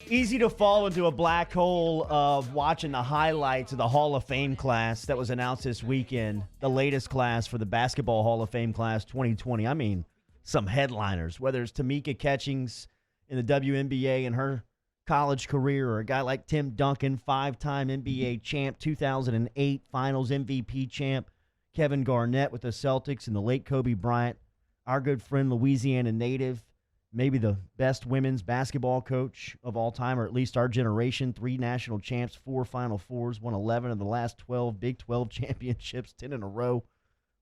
Easy to fall into a black hole of watching the highlights of the Hall of Fame class that was announced this weekend, the latest class for the Basketball Hall of Fame class 2020. I mean, some headliners, whether it's Tamika Catchings in the WNBA in her college career, or a guy like Tim Duncan, five-time NBA champ, 2008 Finals MVP champ, Kevin Garnett with the Celtics, and the late Kobe Bryant, our good friend Louisiana native, maybe the best women's basketball coach of all time, or at least our generation. 3 national champs, 4 Final Fours, won 11 of the last 12 Big 12 championships, 10 in a row.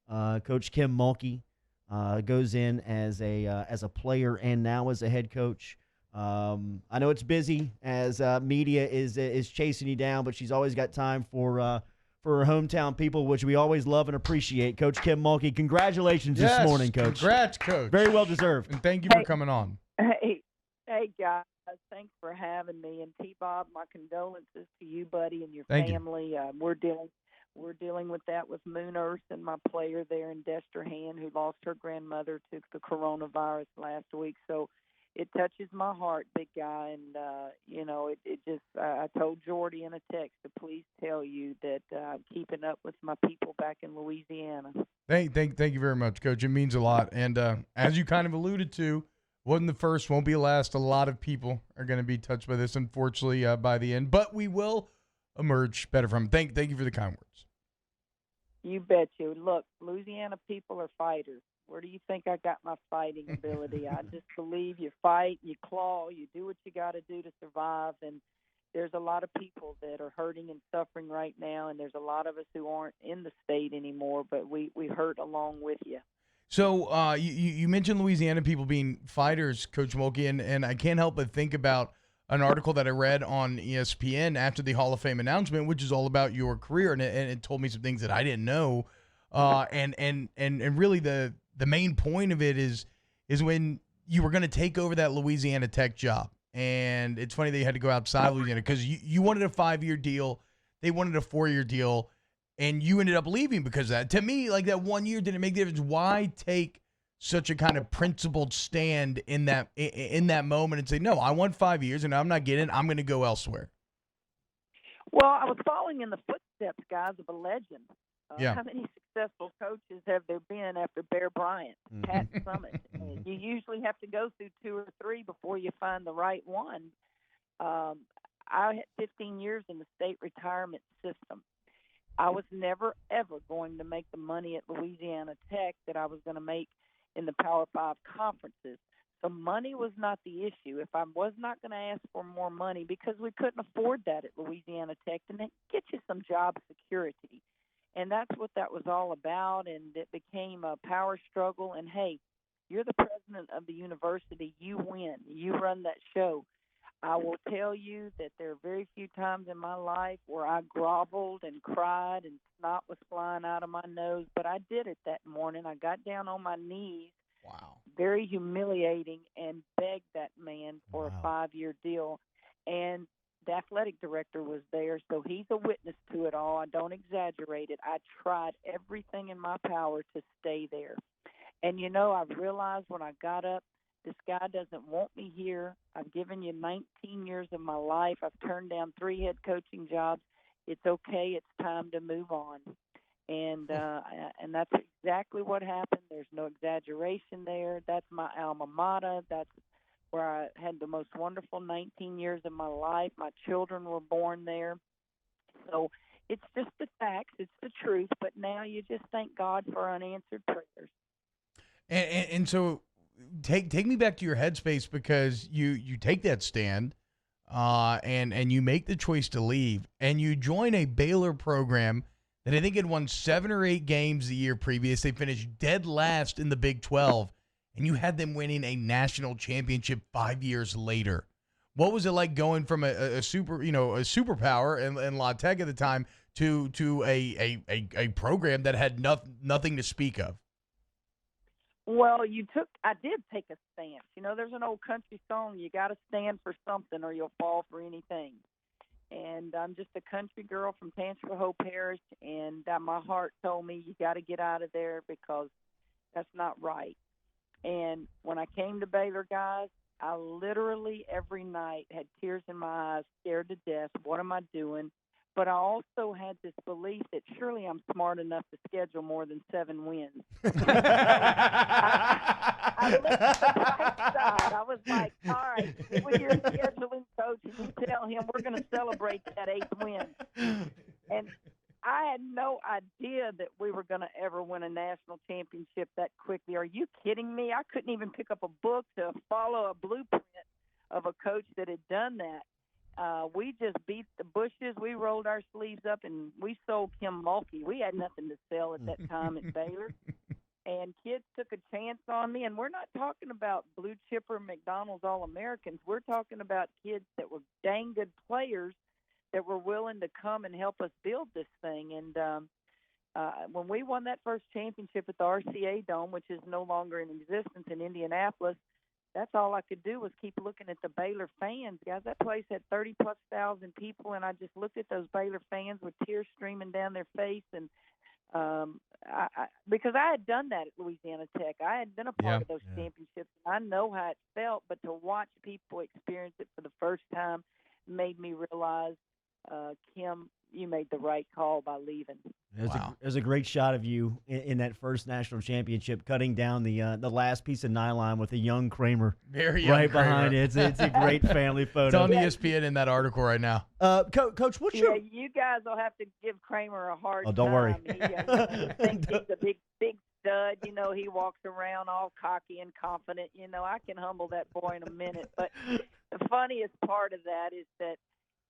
Coach Kim Mulkey goes in as a player and now as a head coach. I know it's busy as media is chasing you down, but she's always got time for her hometown people, which we always love and appreciate. Coach Kim Mulkey, congratulations this morning, Coach. Congrats, Coach. Very well deserved. And thank you for coming on. Hey, guys, thanks for having me. And T-Bob, my condolences to you, buddy, and your family. We're dealing with that with Moon Earth and my player there in Destrehan, who lost her grandmother to the coronavirus last week. So it touches my heart, big guy, and it just. I told Jordy in a text to please tell you that I'm keeping up with my people back in Louisiana. Thank you very much, Coach. It means a lot. And as you kind of alluded to, wasn't the first, won't be the last. A lot of people are going to be touched by this, unfortunately, by the end. But we will emerge better from it. Thank you for the kind words. You bet you. Look, Louisiana people are fighters. Where do you think I got my fighting ability? I just believe you fight, you claw, you do what you got to do to survive. And there's a lot of people that are hurting and suffering right now, and there's a lot of us who aren't in the state anymore, but we hurt along with you. So you mentioned Louisiana people being fighters, Coach Mulkey, and I can't help but think about an article that I read on ESPN after the Hall of Fame announcement, which is all about your career, and it told me some things that I didn't know. And really the main point of it is when you were going to take over that Louisiana Tech job. And it's funny that you had to go outside Louisiana because you wanted a 5-year deal. They wanted a 4-year deal. And you ended up leaving because of that. To me, like, that 1 year didn't make the difference. Why take such a kind of principled stand in that moment and say, no, I want 5 years and I'm not getting it. I'm going to go elsewhere. Well, I was following in the footsteps, guys, of a legend. How many successful coaches have there been after Bear Bryant, Pat Summitt? You usually have to go through 2 or 3 before you find the right one. I had 15 years in the state retirement system. I was never, ever going to make the money at Louisiana Tech that I was going to make in the Power 5 conferences. So money was not the issue. If I was not going to ask for more money, because we couldn't afford that at Louisiana Tech, and then get you some job security. And that's what that was all about, and it became a power struggle. And, hey, you're the president of the university. You win. You run that show. I will tell you that there are very few times in my life where I groveled and cried and snot was flying out of my nose, but I did it that morning. I got down on my knees, very humiliating, and begged that man for a 5-year deal. And the athletic director was there, so he's a witness to it all. I don't exaggerate it. I tried everything in my power to stay there. And, I realized when I got up, this guy doesn't want me here. I've given you 19 years of my life. I've turned down 3 head coaching jobs. It's okay. It's time to move on. And that's exactly what happened. There's no exaggeration there. That's my alma mater. That's where I had the most wonderful 19 years of my life. My children were born there. So it's just the facts. It's the truth. But now you just thank God for unanswered prayers. And so take me back to your headspace, because you take that stand and you make the choice to leave, and you join a Baylor program that I think had won 7 or 8 games the year previous. They finished dead last in the Big 12, and you had them winning a national championship 5 years later. What was it like going from a superpower in La Tech at the time to a program that had nothing to speak of? Well, I did take a stance. There's an old country song, you got to stand for something or you'll fall for anything. And I'm just a country girl from Tangipahoa Parish, and my heart told me you got to get out of there because that's not right. And when I came to Baylor, guys, I literally every night had tears in my eyes, scared to death. What am I doing? But I also had this belief that surely I'm smart enough to schedule more than 7 wins. I looked at the bright side. I was like, all right, when you're a scheduling coach and you tell him we're going to celebrate that 8th win. And I had no idea that we were going to ever win a national championship that quickly. Are you kidding me? I couldn't even pick up a book to follow a blueprint of a coach that had done that. We just beat the bushes. We rolled our sleeves up, and we sold Kim Mulkey. We had nothing to sell at that time at Baylor. And kids took a chance on me. And we're not talking about blue chipper McDonald's All-Americans. We're talking about kids that were dang good players that were willing to come and help us build this thing. And when we won that first championship at the RCA Dome, which is no longer in existence in Indianapolis, that's all I could do was keep looking at the Baylor fans. Guys, that place had 30-plus thousand people, and I just looked at those Baylor fans with tears streaming down their face. And because I had done that at Louisiana Tech. I had been a part of those championships. I know how it felt, but to watch people experience it for the first time made me realize, Kim, you made the right call by leaving. There's a great shot of you in that first national championship, cutting down the last piece of nylon with a young Kramer right behind it. It's a great family photo. It's on ESPN in that article right now. Coach, what's your? You guys will have to give Kramer a hard time. Oh, don't worry. I think he's a big stud. You know, he walks around all cocky and confident. You know, I can humble that boy in a minute. But the funniest part of that is that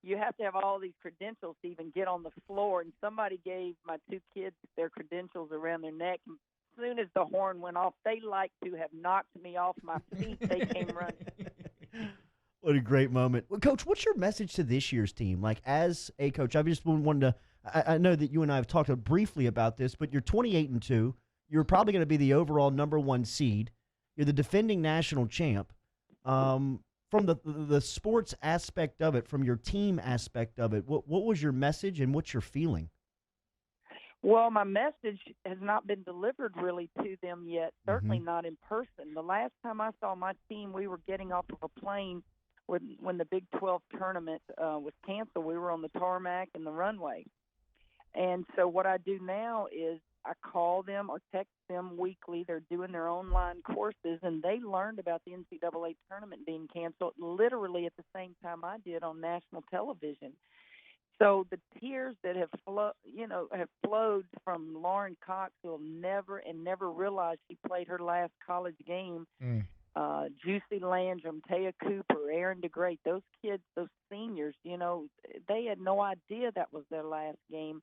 you have to have all these credentials to even get on the floor. And somebody gave my 2 kids their credentials around their neck. And as soon as the horn went off, they like to have knocked me off my feet. They came running. What a great moment. Well, Coach, what's your message to this year's team? Like, as a coach, I just wanted to I know that you and I have talked briefly about this, but you're 28-2. You're probably going to be the overall #1 seed. You're the defending national champ. From the sports aspect of it, from your team aspect of it, what was your message and what's your feeling? Well, my message has not been delivered really to them yet, certainly not in person. The last time I saw my team, we were getting off of a plane when the Big 12 tournament was canceled. We were on the tarmac and the runway. And so what I do now is I call them or text them weekly. They're doing their online courses, and they learned about the NCAA tournament being canceled literally at the same time I did on national television. So the tears that have flowed from Lauren Cox, who will never realize she played her last college game. Juicy Landrum, Taya Cooper, Aaron DeGrate, those kids, those seniors, they had no idea that was their last game.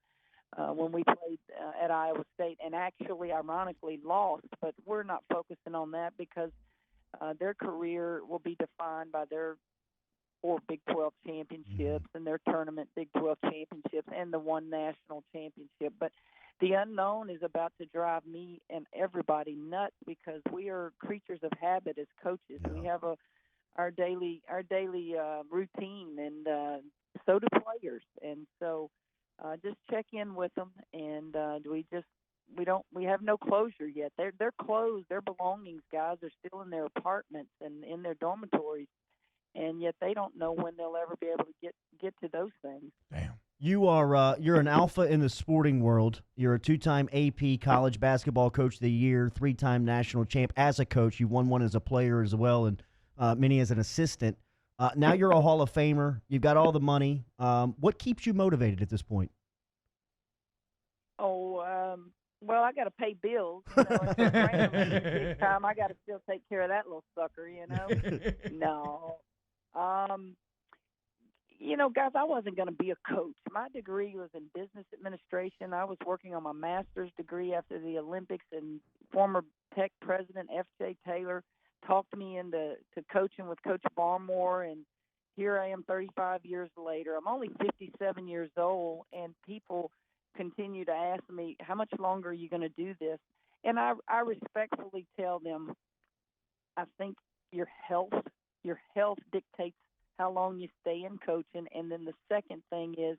When we played at Iowa State and actually, ironically, lost. But we're not focusing on that because their career will be defined by their 4 Big 12 championships and their tournament Big 12 championships and the one national championship. But the unknown is about to drive me and everybody nuts because we are creatures of habit as coaches. Yeah. We have our daily routine, and so do players. And so just check in with them, and we have no closure yet. Their clothes, their belongings, guys, are still in their apartments and in their dormitories, and yet they don't know when they'll ever be able to get to those things. Damn. You're an alpha in the sporting world. You're a 2-time AP College Basketball Coach of the Year, 3-time national champ as a coach. You won one as a player as well, and many as an assistant. Now you're a Hall of Famer. You've got all the money. What keeps you motivated at this point? Well, I got to pay bills. Big time, I got to still take care of that little sucker. No. Guys, I wasn't going to be a coach. My degree was in business administration. I was working on my master's degree after the Olympics, and former Tech president F.J. Taylor talked me into coaching with Coach Barmore, and here I am 35 years later. I'm only 57 years old, and people continue to ask me, how much longer are you going to do this? And I respectfully tell them, I think your health dictates how long you stay in coaching. And then the second thing is,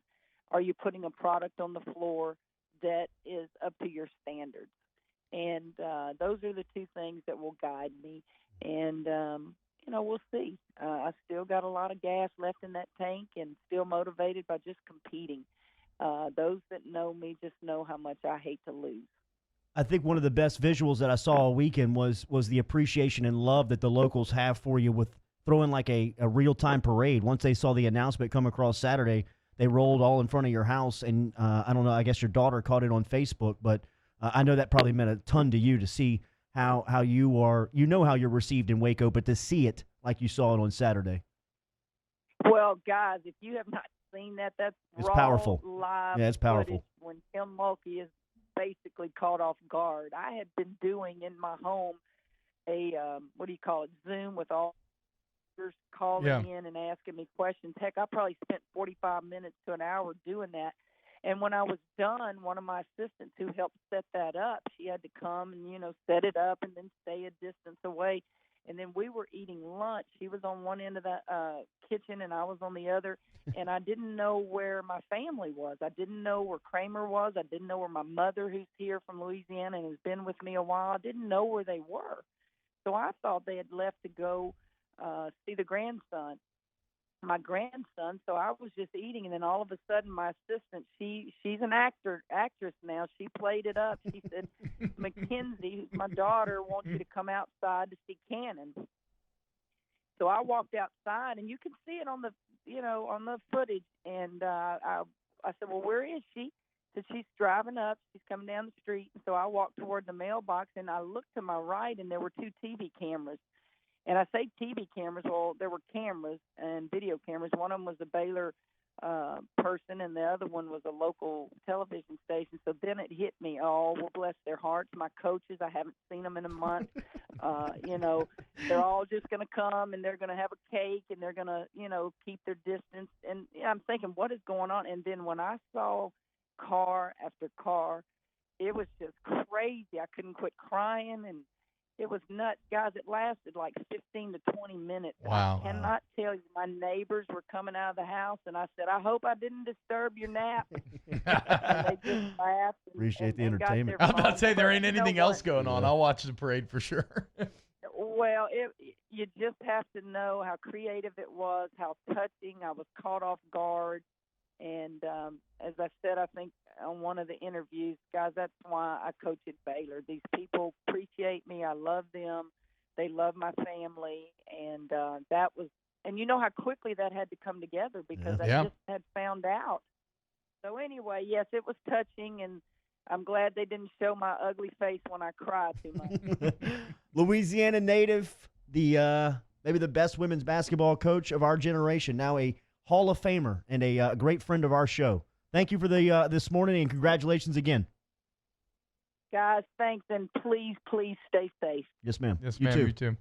are you putting a product on the floor that is up to your standards? And those are the 2 things that will guide me. And we'll see. I still got a lot of gas left in that tank and still motivated by just competing. Those that know me just know how much I hate to lose. I think one of the best visuals that I saw all weekend was the appreciation and love that the locals have for you with throwing like a real-time parade. Once they saw the announcement come across Saturday, they rolled all in front of your house, and I don't know, I guess your daughter caught it on Facebook, but I know that probably meant a ton to you to see how you are, how you're received in Waco, but to see it like you saw it on Saturday. Well, guys, if you have not seen that, that's it's raw, powerful. Live yeah, it's powerful. When Kim Mulkey is basically caught off guard. I had been doing in my home a, Zoom with all calling in and asking me questions. Heck, I probably spent 45 minutes to an hour doing that. And when I was done, one of my assistants who helped set that up, she had to come and, set it up and then stay a distance away. And then we were eating lunch. She was on one end of the kitchen and I was on the other. And I didn't know where my family was. I didn't know where Kramer was. I didn't know where my mother, who's here from Louisiana and has been with me a while, I didn't know where they were. So I thought they had left to go see the my grandson. So I was just eating, and then all of a sudden my assistant, she's an actress now. She played it up. She said, Mackenzie, who's my daughter, wants you to come outside to see Cannon. So I walked outside, and you can see it on the footage. And I said, well, where is she? So she's driving up. She's coming down the street. So I walked toward the mailbox, and I looked to my right, and there were 2 TV cameras. And I say TV cameras. Well, there were cameras and video cameras. One of them was a Baylor person, and the other one was a local television station. So then it hit me. Oh, well, bless their hearts. My coaches, I haven't seen them in a month. They're all just going to come, and they're going to have a cake, and they're going to, keep their distance. And I'm thinking, what is going on? And then when I saw car after car, it was just crazy. I couldn't quit crying, and it was nuts. Guys, it lasted like 15 to 20 minutes. Wow. I cannot tell you. My neighbors were coming out of the house, and I said, I hope I didn't disturb your nap. And they just laughed. Appreciate the entertainment. I was about to say, there ain't anything else going on. I'll watch the parade for sure. Well, you just have to know how creative it was, how touching. I was caught off guard. And as I said, I think on one of the interviews, guys, that's why I coach at Baylor. These people appreciate me. I love them. They love my family. And that was – and you know how quickly that had to come together because I just had found out. So anyway, yes, it was touching, and I'm glad they didn't show my ugly face when I cried too much. Louisiana native, maybe the best women's basketball coach of our generation, now a Hall of Famer and a great friend of our show. Thank you for this morning, and congratulations again. Guys, thanks, and please stay safe. Yes, ma'am. Yes, ma'am. You too.